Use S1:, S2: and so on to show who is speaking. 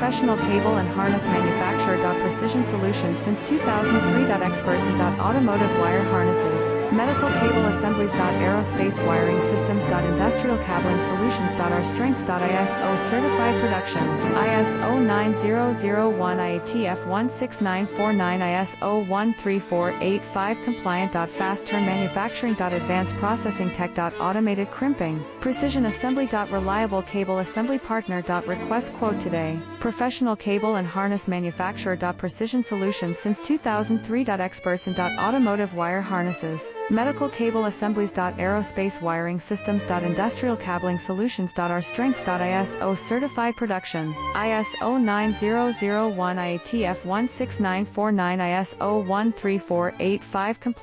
S1: Professional cable and harness manufacturer. Precision Solutions since 2003. Experts in automotive wire harnesses, medical cable assemblies. Aerospace wiring systems. Industrial cabling solutions. Our strengths. ISO certified production, ISO 9001 IATF 16949 ISO 13485 compliant. Fast turn manufacturing. Advanced processing tech. Automated crimping, precision assembly. Reliable cable assembly partner. Request quote today. Professional cable and harness manufacturer. Precision Solutions since 2003. Experts in automotive wire harnesses, medical cable assemblies. Aerospace wiring systems. Industrial cabling solutions. Our strengths. ISO certified production, ISO 9001 IATF 16949 ISO 13485 compliant.